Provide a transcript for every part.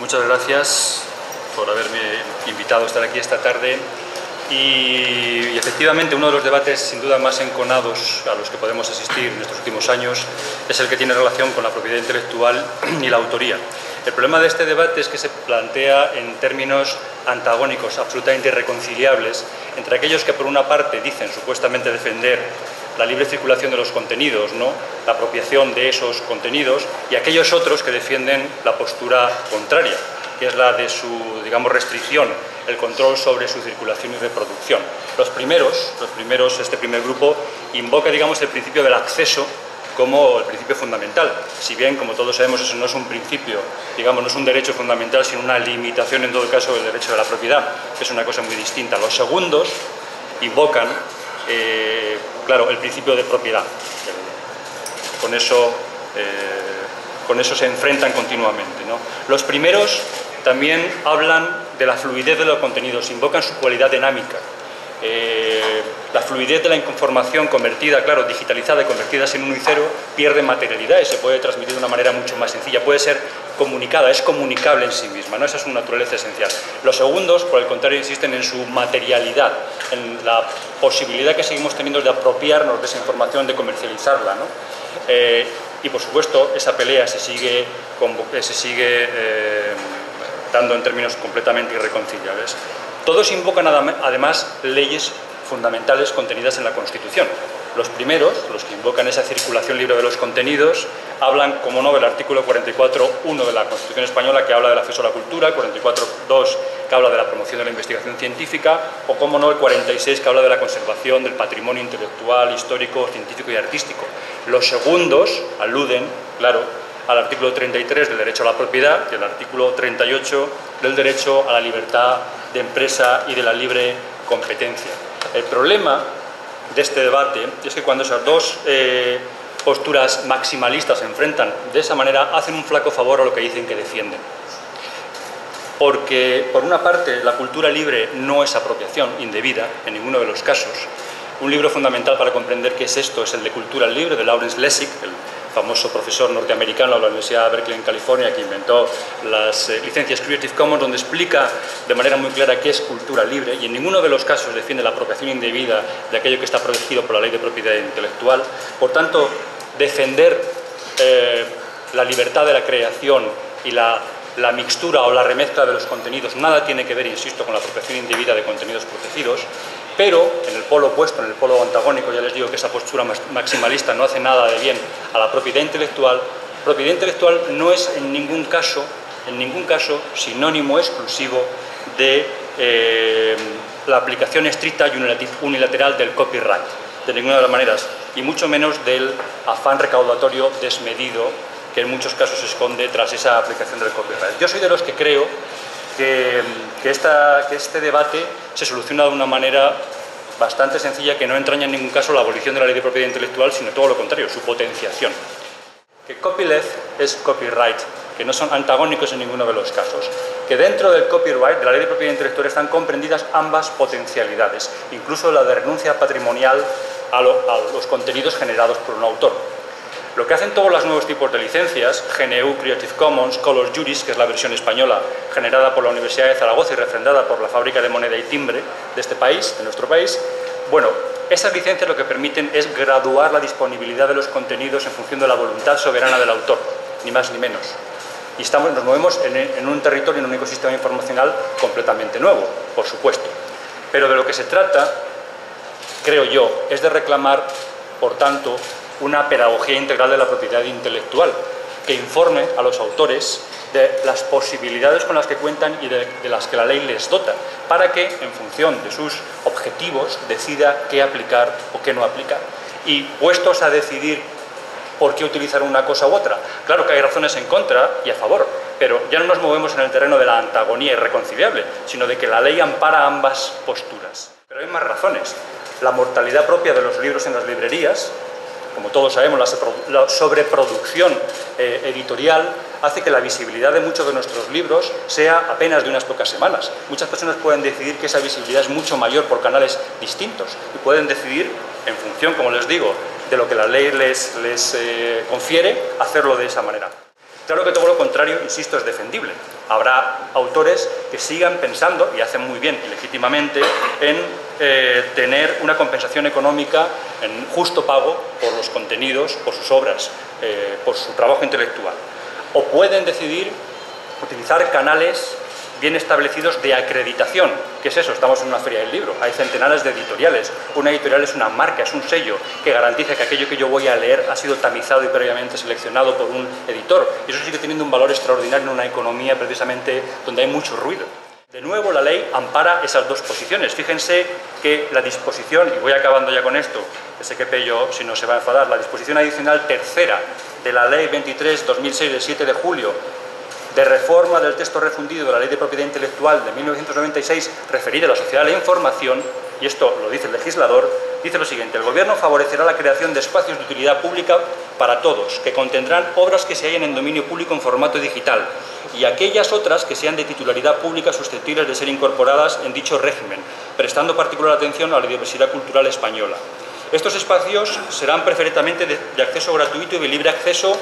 Muchas gracias por haberme invitado a estar aquí esta tarde y efectivamente uno de los debates sin duda más enconados a los que podemos asistir en estos últimos años es el que tiene relación con la propiedad intelectual y la autoría. El problema de este debate es que se plantea en términos antagónicos, absolutamente irreconciliables, entre aquellos que por una parte dicen supuestamente defender la libre circulación de los contenidos, ¿no?, la apropiación de esos contenidos, y aquellos otros que defienden la postura contraria, que es la de su, digamos, restricción, el control sobre su circulación y reproducción. Los primeros, este primer grupo, invoca, digamos, el principio del acceso como el principio fundamental. Si bien, como todos sabemos, eso no es un principio, digamos, no es un derecho fundamental, sino una limitación, en todo caso, del derecho de la propiedad, que es una cosa muy distinta. Los segundos invocan, claro, el principio de propiedad. Con eso se enfrentan continuamente, ¿no? Los primeros también hablan de la fluidez de los contenidos, invocan su cualidad dinámica. La fluidez de la información convertida, claro, digitalizada y convertida en 1 y 0, pierde materialidad y se puede transmitir de una manera mucho más sencilla, puede ser comunicada, es comunicable en sí misma, ¿no? Esa es su naturaleza esencial. Los segundos, por el contrario, insisten en su materialidad, en la posibilidad que seguimos teniendo de apropiarnos de esa información, de comercializarla, ¿no? Y por supuesto, esa pelea se sigue dando en términos completamente irreconciliables. Todos invocan además leyes fundamentales contenidas en la Constitución. Los primeros, los que invocan esa circulación libre de los contenidos, hablan, como no, del artículo 44.1 de la Constitución española, que habla del acceso a la cultura, el 44.2, que habla de la promoción de la investigación científica, o, como no, el 46, que habla de la conservación del patrimonio intelectual, histórico, científico y artístico. Los segundos aluden, claro, al artículo 33 del derecho a la propiedad y al artículo 38 del derecho a la libertad de empresa y de la libre competencia. El problema de este debate es que cuando esas dos posturas maximalistas se enfrentan de esa manera, hacen un flaco favor a lo que dicen que defienden. Porque, por una parte, la cultura libre no es apropiación indebida en ninguno de los casos. Un libro fundamental para comprender qué es esto es el de Cultura Libre, de Lawrence Lessig, el famoso profesor norteamericano de la Universidad de Berkeley en California, que inventó las licencias Creative Commons, donde explica de manera muy clara qué es cultura libre, y en ninguno de los casos defiende la apropiación indebida de aquello que está protegido por la ley de propiedad intelectual. Por tanto, defender la libertad de la creación y la mixtura o la remezcla de los contenidos nada tiene que ver, insisto, con la apropiación indebida de contenidos protegidos, pero en el polo opuesto, en el polo antagónico, ya les digo que esa postura maximalista no hace nada de bien a la propiedad intelectual. Propiedad intelectual no es en ningún caso sinónimo exclusivo de la aplicación estricta y unilateral del copyright, de ninguna de las maneras, y mucho menos del afán recaudatorio desmedido que en muchos casos se esconde tras esa aplicación del copyright. Yo soy de los que creo que este debate se soluciona de una manera bastante sencilla, que no entraña en ningún caso la abolición de la ley de propiedad intelectual, sino todo lo contrario, su potenciación. Que copyleft es copyright, que no son antagónicos en ninguno de los casos. Que dentro del copyright, de la ley de propiedad intelectual, están comprendidas ambas potencialidades, incluso la de renuncia patrimonial a los contenidos generados por un autor. Lo que hacen todos los nuevos tipos de licencias, GNU, Creative Commons, Color Juris, que es la versión española generada por la Universidad de Zaragoza y refrendada por la Fábrica de Moneda y Timbre de este país, de nuestro país, bueno, esas licencias lo que permiten es graduar la disponibilidad de los contenidos en función de la voluntad soberana del autor, ni más ni menos. Y nos movemos en un territorio, en un ecosistema informacional completamente nuevo, por supuesto. Pero de lo que se trata, creo yo, es de reclamar, por tanto, una pedagogía integral de la propiedad intelectual, que informe a los autores de las posibilidades con las que cuentan y de las que la ley les dota, para que, en función de sus objetivos, decida qué aplicar o qué no aplicar. Y puestos a decidir por qué utilizar una cosa u otra, claro que hay razones en contra y a favor, pero ya no nos movemos en el terreno de la antagonía irreconciliable, sino de que la ley ampara ambas posturas. Pero hay más razones. La mortalidad propia de los libros en las librerías, como todos sabemos, la sobreproducción editorial hace que la visibilidad de muchos de nuestros libros sea apenas de unas pocas semanas. Muchas personas pueden decidir que esa visibilidad es mucho mayor por canales distintos y pueden decidir, en función, como les digo, de lo que la ley les confiere, hacerlo de esa manera. Claro que todo lo contrario, insisto, es defendible. Habrá autores que sigan pensando, y hacen muy bien y legítimamente, en tener una compensación económica en justo pago por los contenidos, por sus obras, por su trabajo intelectual. O pueden decidir utilizar canales bien establecidos de acreditación. ¿Qué es eso? Estamos en una feria del libro, hay centenares de editoriales. Una editorial es una marca, es un sello que garantiza que aquello que yo voy a leer ha sido tamizado y previamente seleccionado por un editor. Y eso sigue teniendo un valor extraordinario en una economía precisamente donde hay mucho ruido. De nuevo, la ley ampara esas dos posiciones. Fíjense que la disposición, y voy acabando ya con esto, que sé que Pello, si no, se va a enfadar, la disposición adicional tercera de la Ley 23/2006 del 7 de julio, de reforma del texto refundido de la Ley de Propiedad Intelectual de 1996 referida a la sociedad de la información, y esto lo dice el legislador, dice lo siguiente: el Gobierno favorecerá la creación de espacios de utilidad pública para todos, que contendrán obras que se hallen en dominio público en formato digital, y aquellas otras que sean de titularidad pública susceptibles de ser incorporadas en dicho régimen, prestando particular atención a la diversidad cultural española. Estos espacios serán preferentemente de acceso gratuito y de libre acceso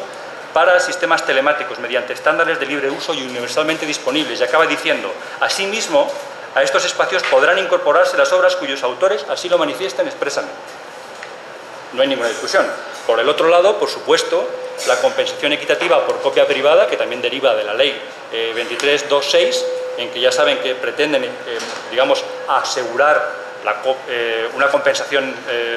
para sistemas telemáticos mediante estándares de libre uso y universalmente disponibles. Y acaba diciendo: asimismo, a estos espacios podrán incorporarse las obras cuyos autores así lo manifiesten expresamente. No hay ninguna discusión. Por el otro lado, por supuesto, la compensación equitativa por copia privada, que también deriva de la Ley 23/26, en que ya saben que pretenden, digamos, asegurar una compensación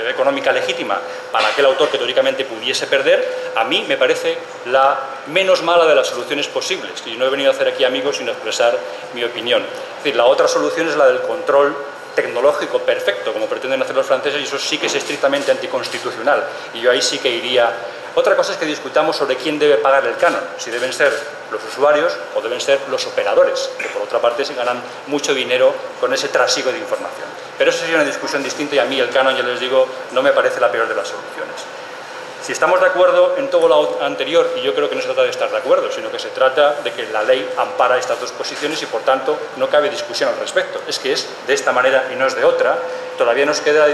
económica legítima para aquel autor que teóricamente pudiese perder, a mí me parece la menos mala de las soluciones posibles. Y no he venido a hacer aquí, amigos, sino a expresar mi opinión. Es decir, la otra solución es la del control tecnológico perfecto, como pretenden hacer los franceses, y eso sí que es estrictamente anticonstitucional. Y yo ahí sí que iría. Otra cosa es que discutamos sobre quién debe pagar el canon, si deben ser los usuarios o deben ser los operadores, que por otra parte se ganan mucho dinero con ese trasiego de información. Pero eso sería una discusión distinta, y a mí el canon, ya les digo, no me parece la peor de las soluciones. Si estamos de acuerdo en todo lo anterior, y yo creo que no se trata de estar de acuerdo, sino que se trata de que la ley ampara estas dos posiciones y por tanto no cabe discusión al respecto. Es que es de esta manera y no es de otra. Todavía nos queda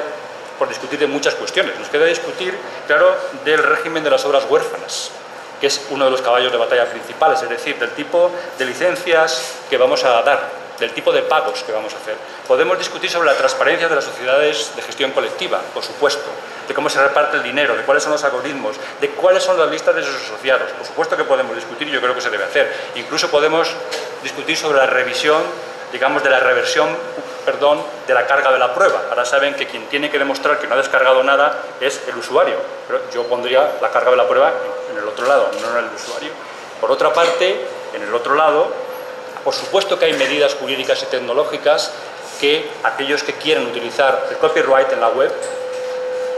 por discutir de muchas cuestiones. Nos queda discutir, claro, del régimen de las obras huérfanas, que es uno de los caballos de batalla principales, es decir, del tipo de licencias que vamos a dar, del tipo de pagos que vamos a hacer. Podemos discutir sobre la transparencia de las sociedades de gestión colectiva, por supuesto, de cómo se reparte el dinero, de cuáles son los algoritmos, de cuáles son las listas de sus asociados. Por supuesto que podemos discutir, y yo creo que se debe hacer. Incluso podemos discutir sobre la revisión, digamos, de la reversión, de la carga de la prueba. Ahora saben que quien tiene que demostrar que no ha descargado nada es el usuario, pero yo pondría la carga de la prueba en el otro lado, no en el usuario. Por otra parte, en el otro lado, por supuesto que hay medidas jurídicas y tecnológicas que aquellos que quieran utilizar el copyright en la web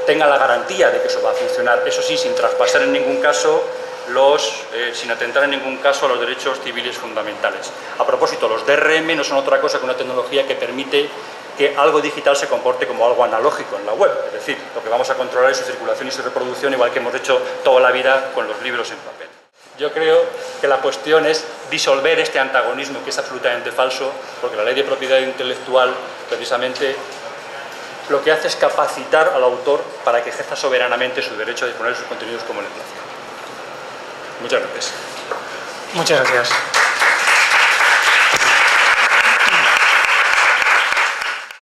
tengan la garantía de que eso va a funcionar, eso sí, sin traspasar en ningún caso sin atentar en ningún caso a los derechos civiles fundamentales. A propósito, los DRM no son otra cosa que una tecnología que permite que algo digital se comporte como algo analógico en la web, es decir, lo que vamos a controlar es su circulación y su reproducción, igual que hemos hecho toda la vida con los libros en papel. Yo creo que la cuestión es disolver este antagonismo, que es absolutamente falso, porque la Ley de Propiedad Intelectual precisamente lo que hace es capacitar al autor para que ejerza soberanamente su derecho a disponer de sus contenidos como le plazca. Muchas gracias. Muchas gracias.